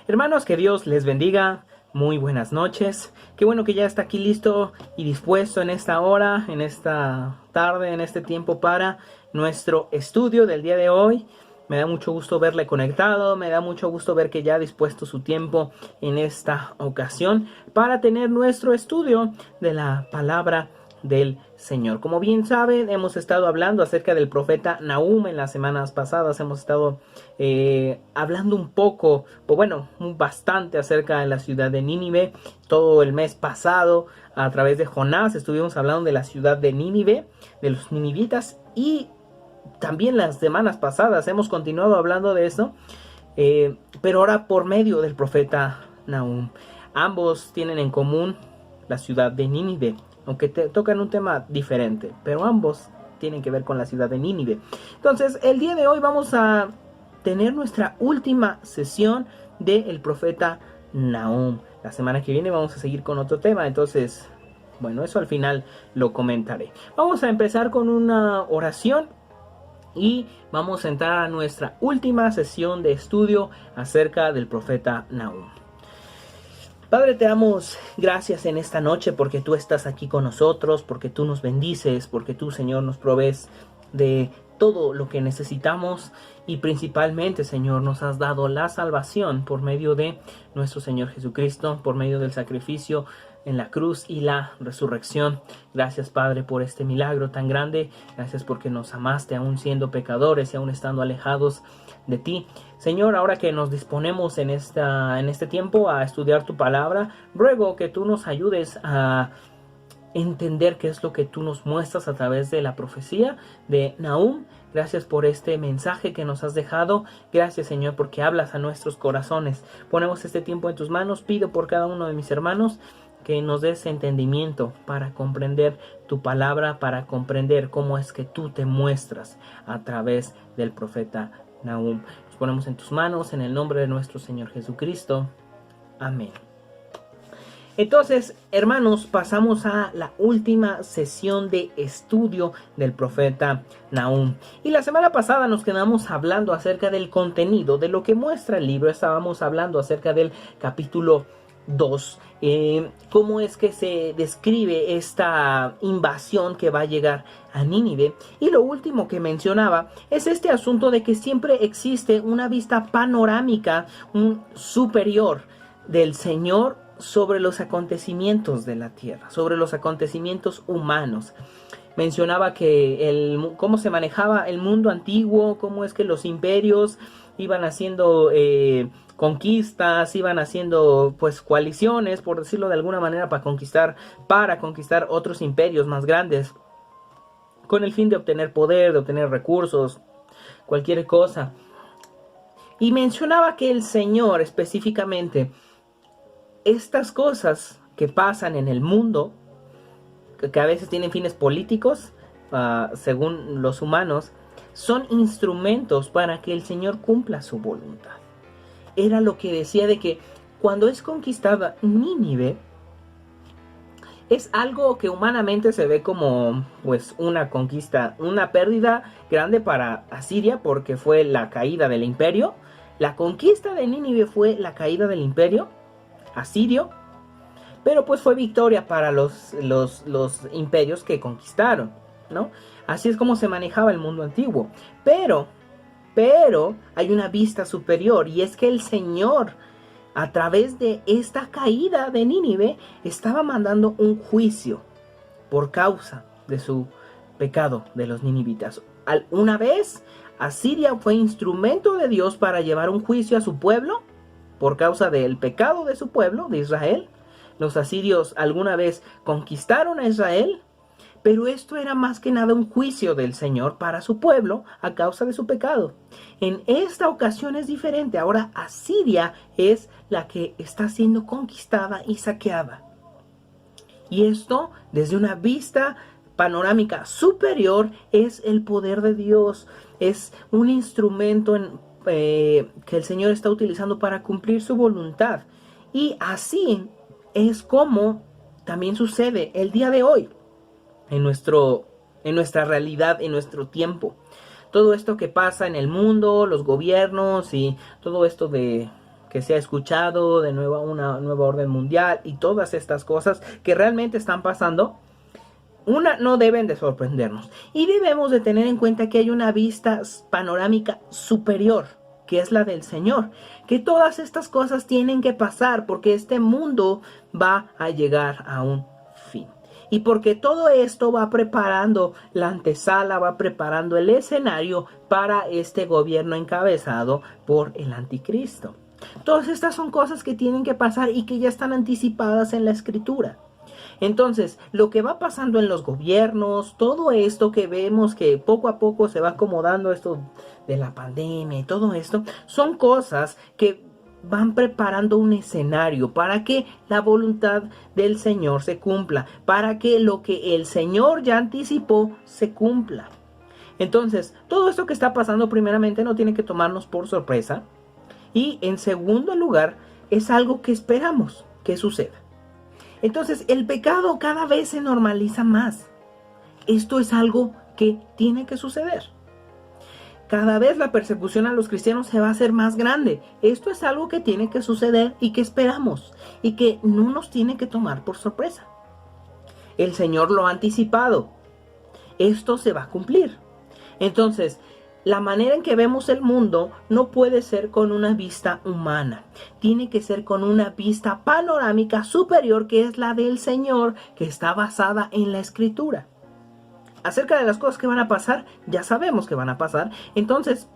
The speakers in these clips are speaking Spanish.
Hermanos, que Dios les bendiga. Muy buenas noches. Qué bueno que ya está aquí listo y dispuesto en esta hora, en esta tarde, en este tiempo para nuestro estudio del día de hoy. Me da mucho gusto verle conectado, me da mucho gusto ver que ya ha dispuesto su tiempo en esta ocasión para tener nuestro estudio de la palabra del Señor. Como bien saben, hemos estado hablando acerca del profeta Nahum en las semanas pasadas. Hemos estado hablando un poco, o bueno, bastante acerca de la ciudad de Nínive. Todo el mes pasado, a través de Jonás, estuvimos hablando de la ciudad de Nínive, de los ninivitas, y también las semanas pasadas hemos continuado hablando de eso, pero ahora por medio del profeta Nahum. Ambos tienen en común la ciudad de Nínive, aunque tocan un tema diferente, pero ambos tienen que ver con la ciudad de Nínive. Entonces, el día de hoy vamos a tener nuestra última sesión del profeta Nahum. La semana que viene vamos a seguir con otro tema, entonces, bueno, eso al final lo comentaré. Vamos a empezar con una oración y vamos a entrar a nuestra última sesión de estudio acerca del profeta Nahum. Padre, te damos gracias en esta noche porque tú estás aquí con nosotros, porque tú nos bendices, porque tú, Señor, nos provees de todo lo que necesitamos y principalmente, Señor, nos has dado la salvación por medio de nuestro Señor Jesucristo, por medio del sacrificio en la cruz y la resurrección. Gracias, Padre, por este milagro tan grande. Gracias porque nos amaste aún siendo pecadores y aún estando alejados de ti. Señor, ahora que nos disponemos en este tiempo a estudiar tu palabra, ruego que tú nos ayudes a entender qué es lo que tú nos muestras a través de la profecía de Nahum. Gracias por este mensaje que nos has dejado. Gracias, Señor, porque hablas a nuestros corazones. Ponemos este tiempo en tus manos. Pido por cada uno de mis hermanos que nos des entendimiento para comprender tu palabra, para comprender cómo es que tú te muestras a través del profeta Nahum. Nos ponemos en tus manos en el nombre de nuestro Señor Jesucristo. Amén. Entonces, hermanos, pasamos a la última sesión de estudio del profeta Nahum. Y la semana pasada nos quedamos hablando acerca del contenido, de lo que muestra el libro. Estábamos hablando acerca del capítulo 2, cómo es que se describe esta invasión que va a llegar a Nínive. Y lo último que mencionaba es este asunto de que siempre existe una vista panorámica, superior del Señor sobre los acontecimientos de la tierra, sobre los acontecimientos humanos. Mencionaba que cómo se manejaba el mundo antiguo, cómo es que los imperios iban haciendo conquistas, iban haciendo pues coaliciones, por decirlo de alguna manera, para conquistar otros imperios más grandes, con el fin de obtener poder, de obtener recursos, cualquier cosa. Y mencionaba que el Señor específicamente, estas cosas que pasan en el mundo, que a veces tienen fines políticos, según los humanos, son instrumentos para que el Señor cumpla su voluntad. Era lo que decía de que cuando es conquistada Nínive, es algo que humanamente se ve como pues una conquista, una pérdida grande para Asiria, porque fue la caída del imperio. La conquista de Nínive fue la caída del imperio asirio, pero pues fue victoria para los imperios que conquistaron, ¿no? Así es como se manejaba el mundo antiguo. Pero hay una vista superior, y es que el Señor, a través de esta caída de Nínive, estaba mandando un juicio por causa de su pecado de los ninivitas. Una vez, Asiria fue instrumento de Dios para llevar un juicio a su pueblo por causa del pecado de su pueblo, de Israel. Los asirios alguna vez conquistaron a Israel, pero esto era más que nada un juicio del Señor para su pueblo a causa de su pecado. En esta ocasión es diferente. Ahora Asiria es la que está siendo conquistada y saqueada. Y esto, desde una vista panorámica superior, es el poder de Dios. Es un instrumento que el Señor está utilizando para cumplir su voluntad. Y así es como también sucede el día de hoy en nuestra realidad, en nuestro tiempo. Todo esto que pasa en el mundo, los gobiernos y todo esto que se ha escuchado, de nuevo una nueva orden mundial y todas estas cosas que realmente están pasando, no deben de sorprendernos. Y debemos de tener en cuenta que hay una vista panorámica superior, que es la del Señor. Que todas estas cosas tienen que pasar porque este mundo va a llegar a un fin. Y porque todo esto va preparando la antesala, va preparando el escenario para este gobierno encabezado por el anticristo. Todas estas son cosas que tienen que pasar y que ya están anticipadas en la escritura. Entonces, lo que va pasando en los gobiernos, todo esto que vemos que poco a poco se va acomodando, esto de la pandemia y todo esto, son cosas que van preparando un escenario para que la voluntad del Señor se cumpla, para que lo que el Señor ya anticipó se cumpla. Entonces, todo esto que está pasando primeramente no tiene que tomarnos por sorpresa, y en segundo lugar, es algo que esperamos que suceda. Entonces, el pecado cada vez se normaliza más. Esto es algo que tiene que suceder. Cada vez la persecución a los cristianos se va a hacer más grande. Esto es algo que tiene que suceder y que esperamos y que no nos tiene que tomar por sorpresa. El Señor lo ha anticipado. Esto se va a cumplir. Entonces, la manera en que vemos el mundo no puede ser con una vista humana. Tiene que ser con una vista panorámica superior, que es la del Señor, que está basada en la Escritura. Acerca de las cosas que van a pasar, ya sabemos que van a pasar. Entonces,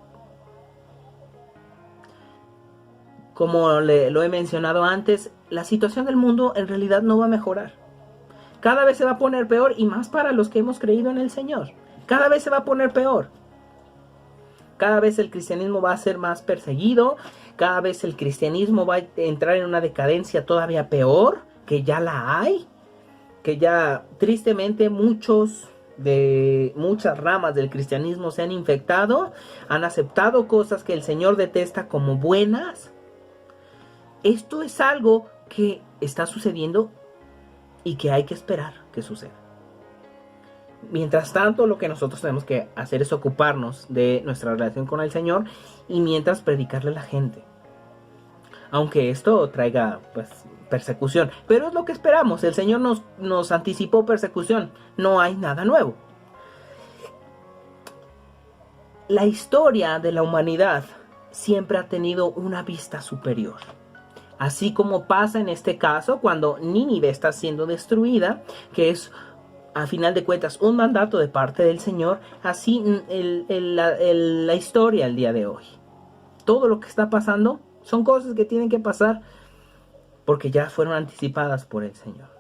como lo he mencionado antes, la situación del mundo en realidad no va a mejorar. Cada vez se va a poner peor, y más para los que hemos creído en el Señor. Cada vez se va a poner peor. Cada vez el cristianismo va a ser más perseguido. Cada vez el cristianismo va a entrar en una decadencia todavía peor, que ya la hay. Que ya tristemente muchas ramas del cristianismo se han infectado. Han aceptado cosas que el Señor detesta como buenas. Esto es algo que está sucediendo y que hay que esperar que suceda. Mientras tanto, lo que nosotros tenemos que hacer es ocuparnos de nuestra relación con el Señor y mientras predicarle a la gente. Aunque esto traiga persecución, pero es lo que esperamos. El Señor nos anticipó persecución. No hay nada nuevo. La historia de la humanidad siempre ha tenido una vista superior. Así como pasa en este caso cuando Nínive está siendo destruida, que es a final de cuentas un mandato de parte del Señor. Así la historia el día de hoy. Todo lo que está pasando son cosas que tienen que pasar porque ya fueron anticipadas por el Señor.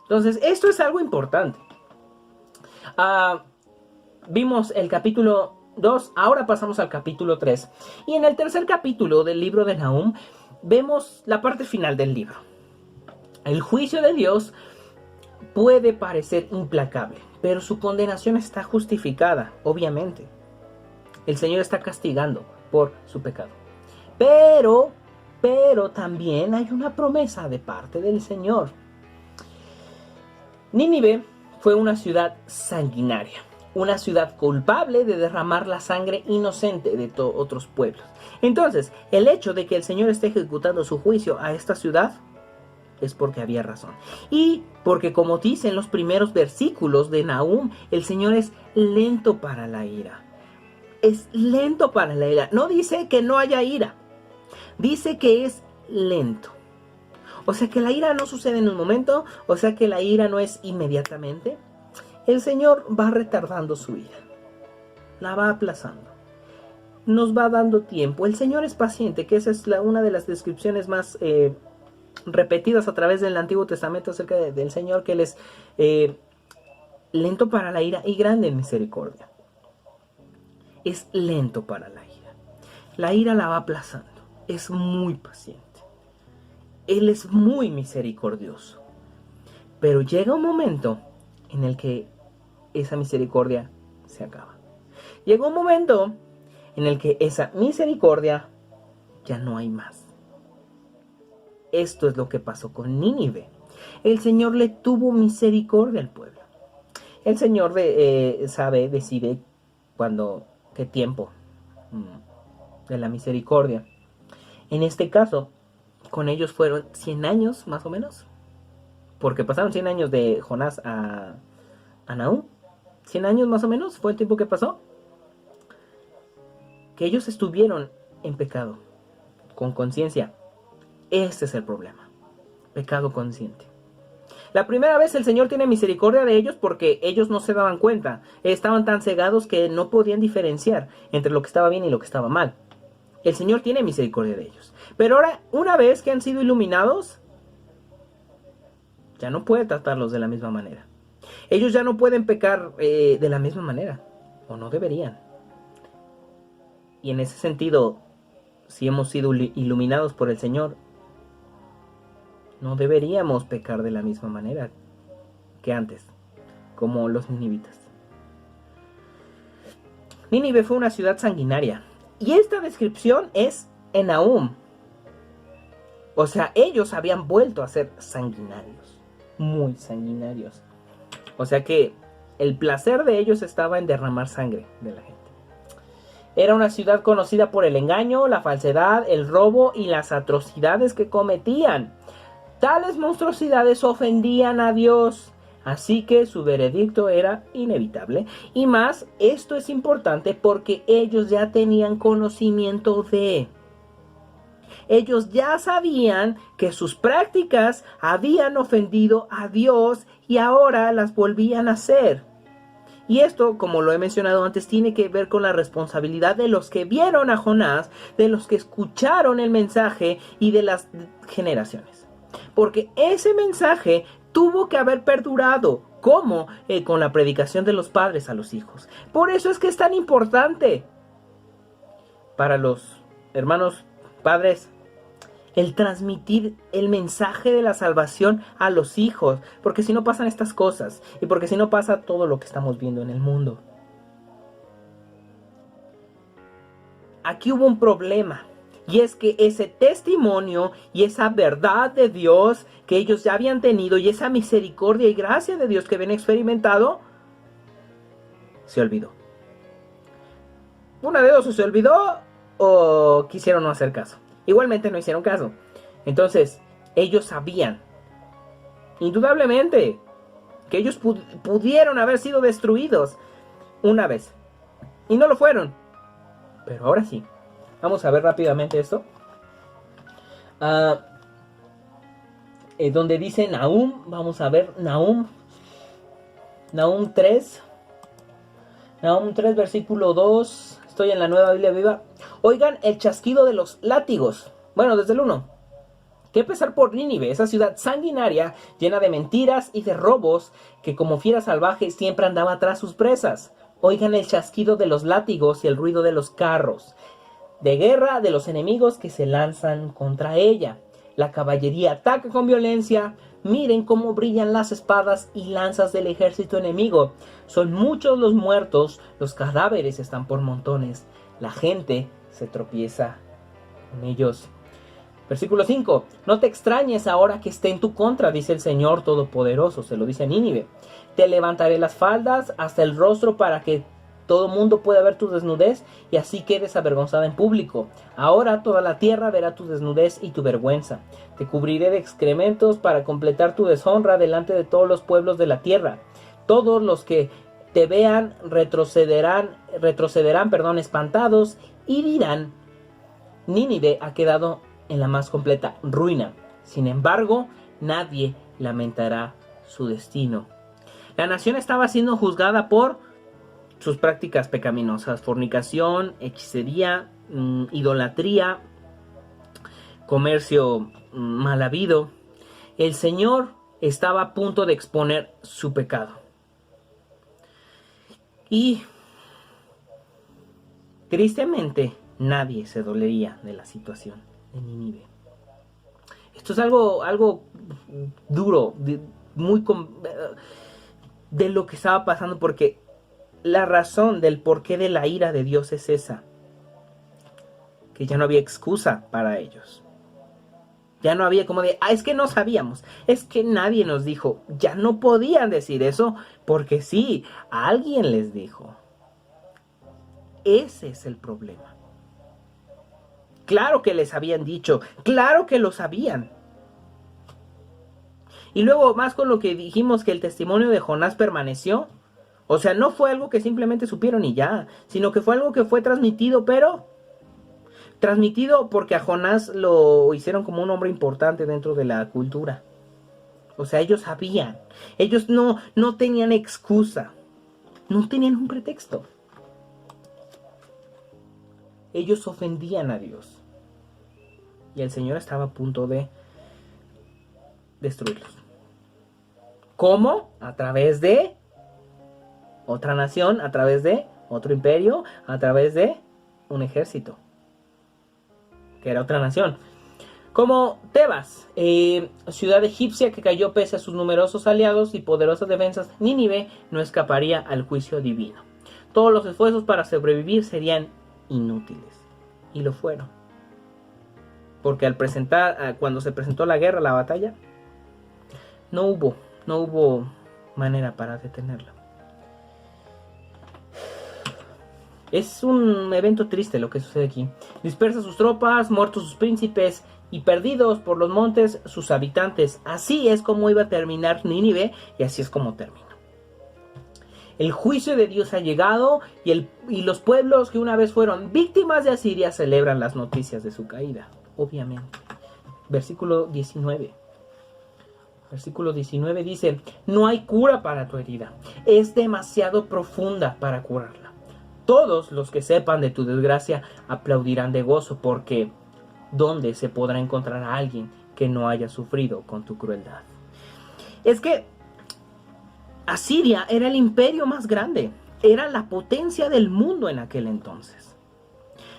Entonces, esto es algo importante. Vimos el capítulo 2, ahora pasamos al capítulo 3. Y en el tercer capítulo del libro de Nahum, vemos la parte final del libro. El juicio de Dios puede parecer implacable, pero su condenación está justificada, obviamente. El Señor está castigando por su pecado. Pero también hay una promesa de parte del Señor. Nínive fue una ciudad sanguinaria, una ciudad culpable de derramar la sangre inocente de otros pueblos. Entonces, el hecho de que el Señor esté ejecutando su juicio a esta ciudad es porque había razón. Y porque, como dice en los primeros versículos de Nahum, el Señor es lento para la ira. Es lento para la ira. No dice que no haya ira. Dice que es lento. O sea que la ira no sucede en un momento. O sea que la ira no es inmediatamente. El Señor va retardando su ira. La va aplazando. Nos va dando tiempo. El Señor es paciente, que esa es una de las descripciones más repetidas a través del Antiguo Testamento acerca del Señor, que Él es lento para la ira y grande en misericordia. Es lento para la ira. La ira la va aplazando. Es muy paciente. Él es muy misericordioso. Pero llega un momento en el que esa misericordia se acaba. Llega un momento en el que esa misericordia ya no hay más. Esto es lo que pasó con Nínive. El Señor le tuvo misericordia al pueblo. El Señor decide qué tiempo de la misericordia. En este caso, con ellos fueron 100 años más o menos. Porque pasaron 100 años de Jonás a Nahum. 100 años más o menos fue el tiempo que pasó. Que ellos estuvieron en pecado, con conciencia. Ese es el problema. Pecado consciente. La primera vez el Señor tiene misericordia de ellos porque ellos no se daban cuenta. Estaban tan cegados que no podían diferenciar entre lo que estaba bien y lo que estaba mal. El Señor tiene misericordia de ellos. Pero ahora, una vez que han sido iluminados, ya no puede tratarlos de la misma manera. Ellos ya no pueden pecar de la misma manera. O no deberían. Y en ese sentido, si hemos sido iluminados por el Señor, no deberíamos pecar de la misma manera que antes, como los ninivitas. Nínive fue una ciudad sanguinaria. Y esta descripción es en Nahum. O sea, ellos habían vuelto a ser sanguinarios. Muy sanguinarios. O sea que el placer de ellos estaba en derramar sangre de la gente. Era una ciudad conocida por el engaño, la falsedad, el robo y las atrocidades que cometían. Tales monstruosidades ofendían a Dios, así que su veredicto era inevitable. Y más, esto es importante porque ellos ya tenían conocimiento de... Ellos ya sabían que sus prácticas habían ofendido a Dios y ahora las volvían a hacer. Y esto, como lo he mencionado antes, tiene que ver con la responsabilidad de los que vieron a Jonás, de los que escucharon el mensaje y de las generaciones. Porque ese mensaje tuvo que haber perdurado, como con la predicación de los padres a los hijos. Por eso es que es tan importante para los hermanos padres el transmitir el mensaje de la salvación a los hijos, porque si no pasan estas cosas, y porque si no pasa todo lo que estamos viendo en el mundo. Aquí hubo un problema, y es que ese testimonio y esa verdad de Dios que ellos ya habían tenido, y esa misericordia y gracia de Dios que habían experimentado, se olvidó. Una de dos, o se olvidó o quisieron no hacer caso. Igualmente no hicieron caso. Entonces, ellos sabían, indudablemente, que ellos pudieron haber sido destruidos una vez. Y no lo fueron. Pero ahora sí. Vamos a ver rápidamente esto. Donde dice Nahum. Vamos a ver Nahum. Nahum 3. Nahum 3, versículo 2. Estoy en la Nueva Biblia Viva. Oigan el chasquido de los látigos. Bueno, desde el 1. Qué pesar por Nínive, esa ciudad sanguinaria, llena de mentiras y de robos, que como fiera salvaje siempre andaba tras sus presas. Oigan el chasquido de los látigos y el ruido de los carros de guerra de los enemigos que se lanzan contra ella. La caballería ataca con violencia. Miren cómo brillan las espadas y lanzas del ejército enemigo. Son muchos los muertos, los cadáveres están por montones. La gente se tropieza con ellos. Versículo 5. No te extrañes ahora que esté en tu contra, dice el Señor Todopoderoso. Se lo dice a Nínive. Te levantaré las faldas hasta el rostro para que todo mundo pueda ver tu desnudez y así quedes avergonzada en público. Ahora toda la tierra verá tu desnudez y tu vergüenza. Te cubriré de excrementos para completar tu deshonra delante de todos los pueblos de la tierra. Todos los que te vean retrocederán, espantados y dirán: Nínive ha quedado en la más completa ruina. Sin embargo, nadie lamentará su destino. La nación estaba siendo juzgada por sus prácticas pecaminosas: fornicación, hechicería, idolatría, comercio mal habido. El Señor estaba a punto de exponer su pecado. Y tristemente nadie se dolería de la situación de Nínive. Esto es algo duro, muy de lo que estaba pasando, porque la razón del porqué de la ira de Dios es esa: que ya no había excusa para ellos. Ya no había como de, es que no sabíamos, es que nadie nos dijo. Ya no podían decir eso, porque sí, alguien les dijo. Ese es el problema. Claro que les habían dicho, claro que lo sabían. Y luego más con lo que dijimos que el testimonio de Jonás permaneció. O sea, no fue algo que simplemente supieron y ya, sino que fue algo que fue transmitido, pero transmitido porque a Jonás lo hicieron como un hombre importante dentro de la cultura. O sea, ellos sabían, ellos no tenían excusa, no tenían un pretexto. Ellos ofendían a Dios. Y el Señor estaba a punto de destruirlos. ¿Cómo? A través de otra nación, a través de otro imperio, a través de un ejército, que era otra nación. Como Tebas, ciudad egipcia que cayó pese a sus numerosos aliados y poderosas defensas, Nínive no escaparía al juicio divino. Todos los esfuerzos para sobrevivir serían inútiles. Y lo fueron. Porque cuando se presentó la guerra, la batalla, no hubo manera para detenerla. Es un evento triste lo que sucede aquí. Dispersa sus tropas, muertos sus príncipes y perdidos por los montes sus habitantes. Así es como iba a terminar Nínive y así es como terminó. El juicio de Dios ha llegado y los pueblos que una vez fueron víctimas de Asiria celebran las noticias de su caída, obviamente. Versículo 19. Versículo 19 dice: no hay cura para tu herida, es demasiado profunda para curarla. Todos los que sepan de tu desgracia aplaudirán de gozo, porque ¿dónde se podrá encontrar a alguien que no haya sufrido con tu crueldad? Es que Asiria era el imperio más grande, era la potencia del mundo en aquel entonces.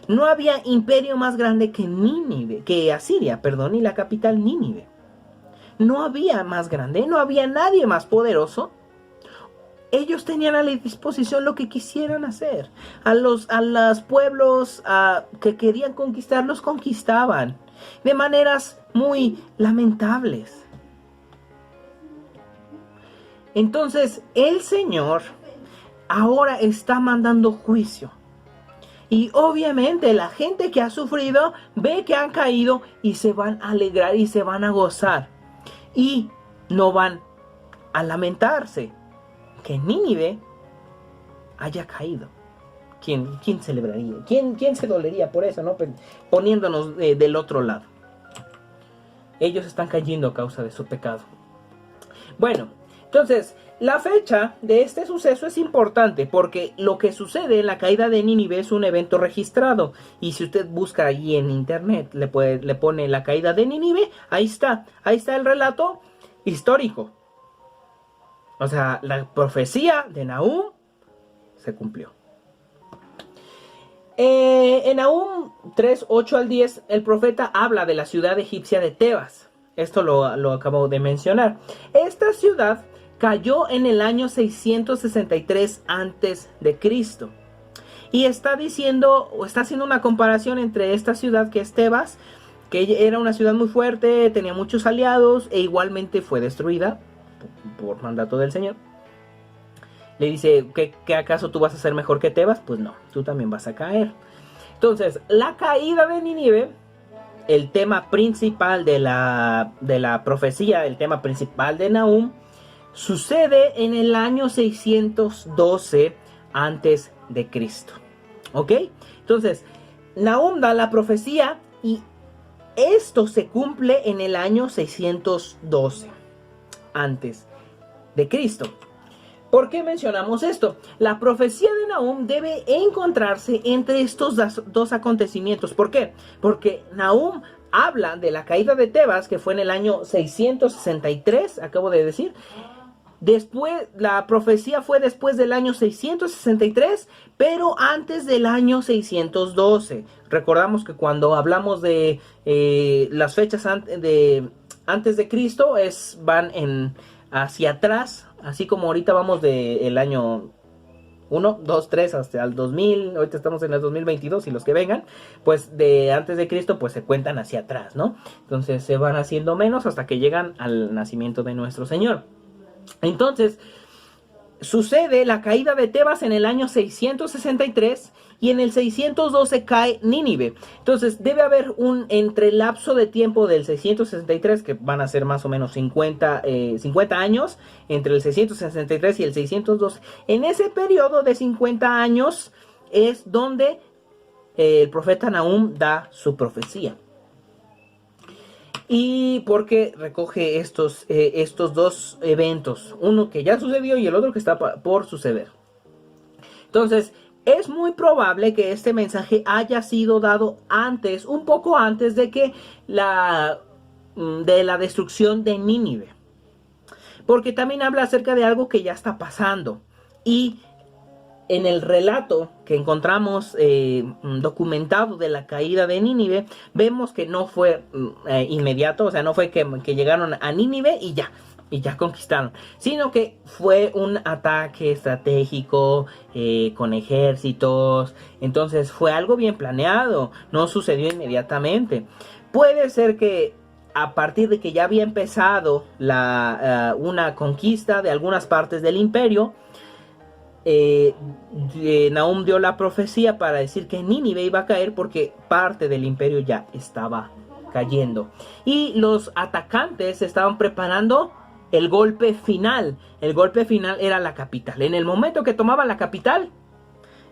No había imperio más grande que Asiria, y la capital Nínive. No había más grande, no había nadie más poderoso. Ellos tenían a la disposición lo que quisieran hacer. A los pueblos que querían conquistar, los conquistaban. De maneras muy lamentables. Entonces, el Señor ahora está mandando juicio. Y obviamente la gente que ha sufrido ve que han caído y se van a alegrar y se van a gozar. Y no van a lamentarse que Nínive haya caído. ¿Quién celebraría? ¿Quién se dolería por eso, no? Poniéndonos del otro lado. Ellos están cayendo a causa de su pecado. Bueno, entonces, la fecha de este suceso es importante porque lo que sucede en la caída de Nínive es un evento registrado. Y si usted busca allí en internet, le pone la caída de Nínive, ahí está el relato histórico. O sea, la profecía de Nahum se cumplió. En Nahum 3, 8 al 10, el profeta habla de la ciudad egipcia de Tebas. Esto lo acabo de mencionar. Esta ciudad cayó en el año 663 antes de Cristo. Y está haciendo una comparación entre esta ciudad que es Tebas, que era una ciudad muy fuerte, tenía muchos aliados e igualmente fue destruida por mandato del Señor. Le dice, ¿qué acaso tú vas a ser mejor que Tebas? Pues no, tú también vas a caer. Entonces, la caída de Nínive, el tema principal de la profecía, el tema principal de Nahum, sucede en el año 612 antes de Cristo. ¿Ok? Entonces, Nahum da la profecía y esto se cumple en el año 612 antes de Cristo. ¿Por qué mencionamos esto? La profecía de Nahum debe encontrarse entre estos dos acontecimientos. ¿Por qué? Porque Nahum habla de la caída de Tebas, que fue en el año 663, acabo de decir. Después, la profecía fue después del año 663, pero antes del año 612. Recordamos que cuando hablamos de las fechas antes de Cristo, van hacia atrás, así como ahorita vamos del año 1, 2, 3 hasta el 2000, ahorita estamos en el 2022 y los que vengan, pues de antes de Cristo pues se cuentan hacia atrás, ¿no? Entonces se van haciendo menos hasta que llegan al nacimiento de nuestro Señor. Entonces, sucede la caída de Tebas en el año 663 y en el 612 cae Nínive. Entonces debe haber un entrelapso de tiempo del 663, que van a ser más o menos 50 años, entre el 663 y el 612. En ese periodo de 50 años es donde el profeta Nahum da su profecía. Y porque recoge estos dos eventos, uno que ya sucedió y el otro que está por suceder. Entonces, es muy probable que este mensaje haya sido dado antes, un poco antes de que la destrucción de Nínive. Porque también habla acerca de algo que ya está pasando. Y en el relato que encontramos documentado de la caída de Nínive, vemos que no fue inmediato, o sea, no fue que llegaron a Nínive y ya conquistaron, sino que fue un ataque estratégico con ejércitos. Entonces fue algo bien planeado, no sucedió inmediatamente. Puede ser que a partir de que ya había empezado una conquista de algunas partes del imperio, Nahum dio la profecía para decir que Nínive iba a caer porque parte del imperio ya estaba cayendo y los atacantes estaban preparando el golpe final. El golpe final era la capital. En el momento que tomaban la capital,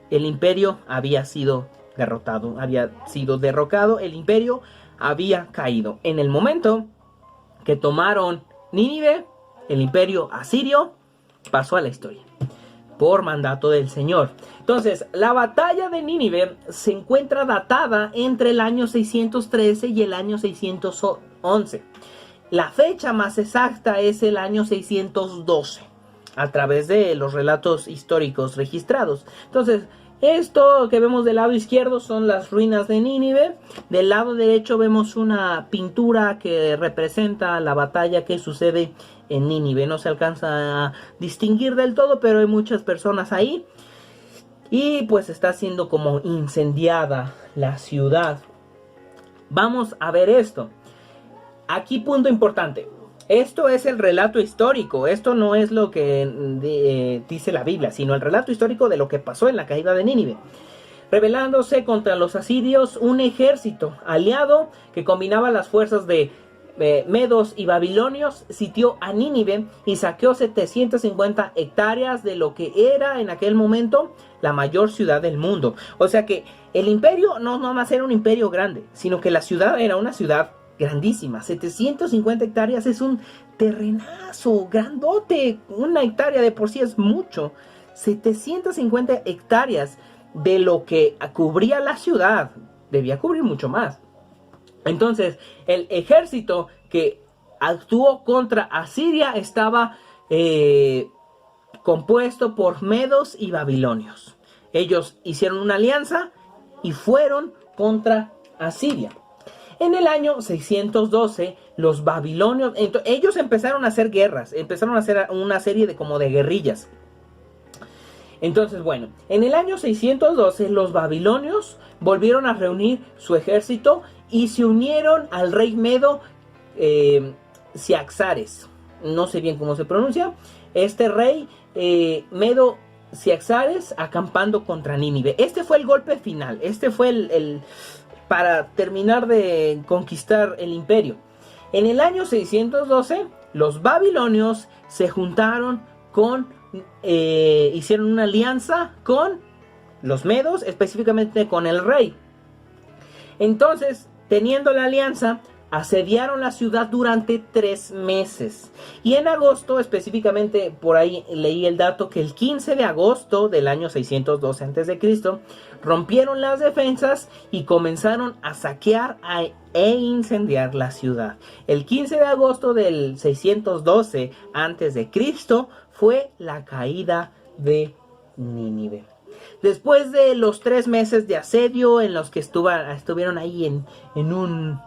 el imperio había sido derrotado, había sido derrocado, el imperio había caído. En el momento que tomaron Nínive, el imperio asirio pasó a la historia por mandato del Señor. Entonces, la batalla de Nínive se encuentra datada entre el año 613 y el año 611. La fecha más exacta es el año 612, a través de los relatos históricos registrados. Entonces, esto que vemos del lado izquierdo son las ruinas de Nínive. Del lado derecho vemos una pintura que representa la batalla que sucede en Nínive. No se alcanza a distinguir del todo, pero hay muchas personas ahí. Y pues está siendo como incendiada la ciudad. Vamos a ver esto. Aquí punto importante. Esto es el relato histórico. Esto no es lo que dice la Biblia, sino el relato histórico de lo que pasó en la caída de Nínive. Rebelándose contra los asirios, un ejército aliado que combinaba las fuerzas de medos y babilonios sitió a Nínive y saqueó 750 hectáreas de lo que era en aquel momento la mayor ciudad del mundo. O sea que el imperio no más era un imperio grande, sino que la ciudad era una ciudad grandísima. 750 hectáreas es un terrenazo grandote. Una hectárea de por sí es mucho. 750 hectáreas de lo que cubría la ciudad. Debía cubrir mucho más. Entonces, el ejército que actuó contra Asiria estaba compuesto por medos y babilonios. Ellos hicieron una alianza y fueron contra Asiria. En el año 612, los babilonios, ellos empezaron a hacer guerras, empezaron a hacer una serie de guerrillas. Entonces, bueno, en el año 612, los babilonios volvieron a reunir su ejército y se unieron al rey medo Ciaxares. No sé bien cómo se pronuncia. Este rey medo Ciaxares acampando contra Nínive. Este fue el golpe final. Este fue para terminar de conquistar el imperio. En el año 612, los babilonios se juntaron hicieron una alianza con los medos, específicamente con el rey. Entonces, teniendo la alianza, asediaron la ciudad durante 3 meses. Y en agosto, específicamente, por ahí leí el dato que el 15 de agosto del año 612 a.C., rompieron las defensas y comenzaron a saquear e incendiar la ciudad. El 15 de agosto del 612 a.C. fue la caída de Nínive. Después de los 3 meses de asedio en los que estuvieron ahí en un...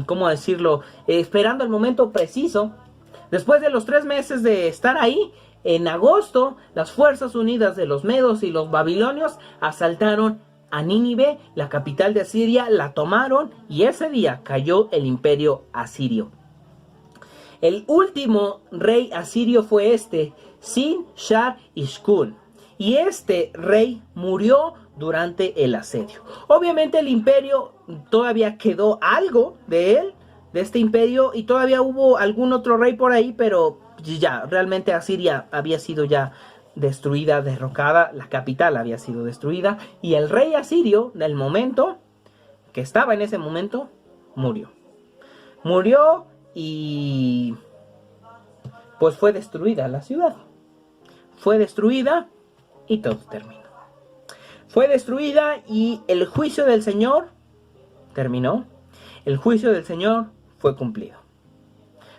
¿cómo decirlo? Esperando el momento preciso. Después de los 3 meses de estar ahí, en agosto, las fuerzas unidas de los medos y los babilonios asaltaron a Nínive, la capital de Asiria, la tomaron y ese día cayó el imperio asirio. El último rey asirio fue Sin-Shar-Ishkun. Y este rey murió durante el asedio. Obviamente el imperio todavía quedó algo de él, de este imperio, y todavía hubo algún otro rey por ahí, pero ya, realmente Asiria había sido ya destruida, derrocada, la capital había sido destruida, y el rey asirio, del momento, que estaba en ese momento, murió. Murió y pues fue destruida la ciudad. Fue destruida y todo terminó. Fue destruida y el juicio del Señor terminó. El juicio del Señor fue cumplido.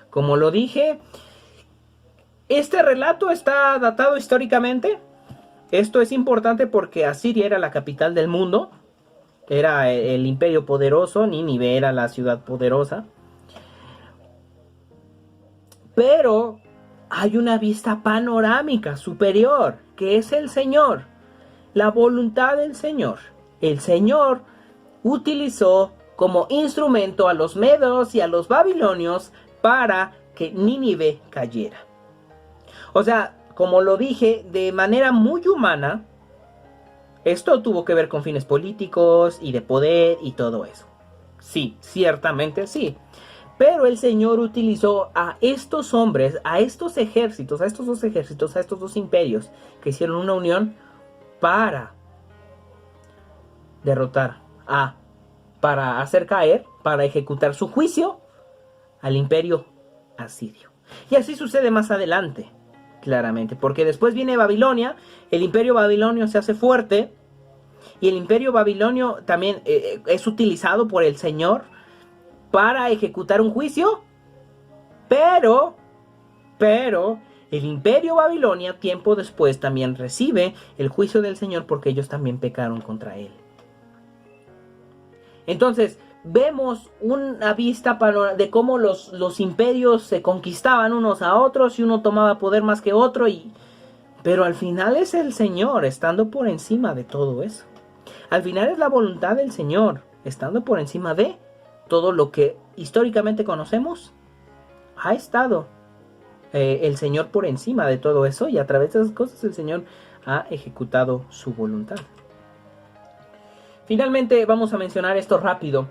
Como lo dije, este relato está datado históricamente. Esto es importante porque Asiria era la capital del mundo. Era el imperio poderoso. Nínive era la ciudad poderosa. Pero hay una vista panorámica superior, que es el Señor. La voluntad del Señor. El Señor utilizó como instrumento a los medos y a los babilonios para que Nínive cayera. O sea, como lo dije, de manera muy humana, esto tuvo que ver con fines políticos y de poder y todo eso. Sí, ciertamente sí. Pero el Señor utilizó a estos hombres, a estos ejércitos, a estos dos ejércitos, a estos dos imperios que hicieron una unión para derrotar para hacer caer, para ejecutar su juicio al imperio asirio. Y así sucede más adelante, claramente, porque después viene Babilonia, el imperio babilonio se hace fuerte, y el imperio babilonio también es utilizado por el Señor para ejecutar un juicio, pero el imperio babilonia tiempo después también recibe el juicio del Señor porque ellos también pecaron contra él. Entonces vemos una vista de cómo los imperios se conquistaban unos a otros y uno tomaba poder más que otro, pero al final es el Señor estando por encima de todo eso. Al final es la voluntad del Señor estando por encima de todo lo que históricamente conocemos. Ha estado el Señor por encima de todo eso, y a través de esas cosas el Señor ha ejecutado su voluntad. Finalmente vamos a mencionar esto rápido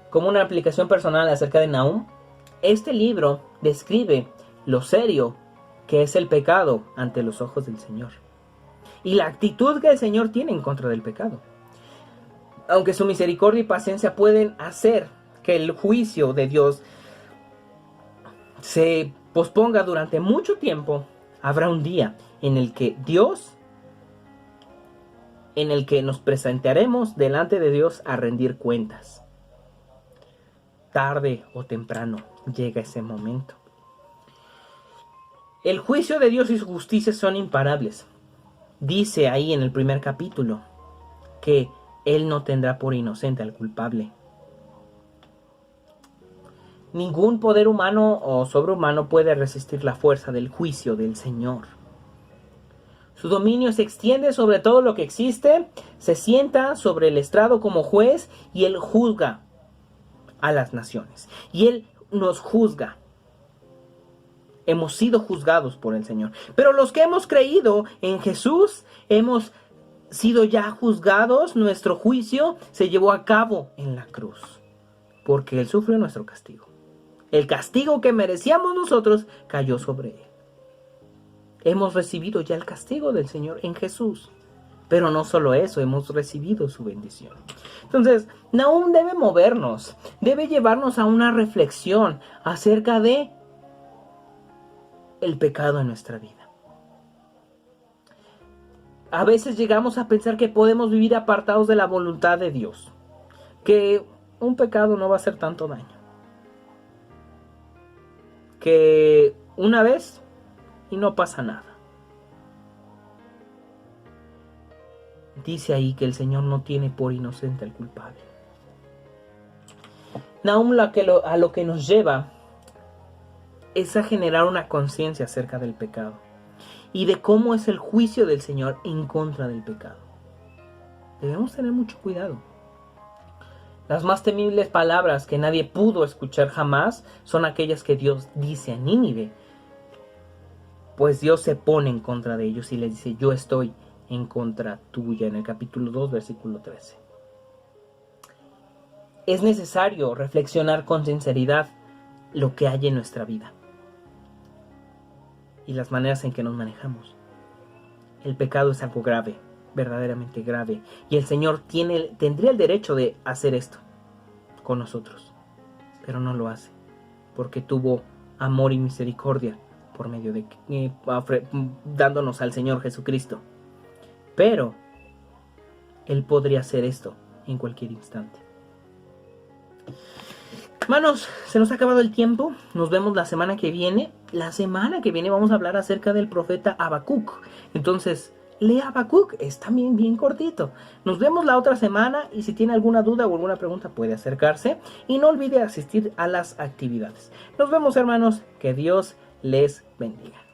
como una aplicación personal acerca de Nahum. Este libro describe lo serio que es el pecado ante los ojos del Señor y la actitud que el Señor tiene en contra del pecado. Aunque su misericordia y paciencia pueden hacer que el juicio de Dios se posponga durante mucho tiempo, habrá un día en el que nos presentaremos delante de Dios a rendir cuentas. Tarde o temprano llega ese momento. El juicio de Dios y su justicia son imparables. Dice ahí en el primer capítulo que Él no tendrá por inocente al culpable. Ningún poder humano o sobrehumano puede resistir la fuerza del juicio del Señor. Su dominio se extiende sobre todo lo que existe, se sienta sobre el estrado como juez y Él juzga a las naciones. Y Él nos juzga. Hemos sido juzgados por el Señor. Pero los que hemos creído en Jesús, hemos sido ya juzgados. Nuestro juicio se llevó a cabo en la cruz, porque Él sufrió nuestro castigo. El castigo que merecíamos nosotros cayó sobre Él. Hemos recibido ya el castigo del Señor en Jesús. Pero no solo eso, hemos recibido su bendición. Entonces, Nahum debe movernos, debe llevarnos a una reflexión acerca de el pecado en nuestra vida. A veces llegamos a pensar que podemos vivir apartados de la voluntad de Dios, que un pecado no va a hacer tanto daño, que una vez y no pasa nada. Dice ahí que el Señor no tiene por inocente al culpable. Nahum a lo que nos lleva es a generar una conciencia acerca del pecado y de cómo es el juicio del Señor en contra del pecado. Debemos tener mucho cuidado. Las más temibles palabras que nadie pudo escuchar jamás son aquellas que Dios dice a Nínive. Pues Dios se pone en contra de ellos y les dice: yo estoy en contra tuya, en el capítulo 2, versículo 13. Es necesario reflexionar con sinceridad lo que hay en nuestra vida y las maneras en que nos manejamos. El pecado es algo grave, verdaderamente grave, y el Señor tendría el derecho de hacer esto con nosotros, pero no lo hace, porque tuvo amor y misericordia por medio de dándonos al Señor Jesucristo. Pero Él podría hacer esto en cualquier instante. Hermanos, se nos ha acabado el tiempo. Nos vemos la semana que viene. La semana que viene vamos a hablar acerca del profeta Habacuc. Entonces, lea Habacuc, es también bien cortito. Nos vemos la otra semana y si tiene alguna duda o alguna pregunta puede acercarse. Y no olvide asistir a las actividades. Nos vemos, hermanos. Que Dios les bendiga.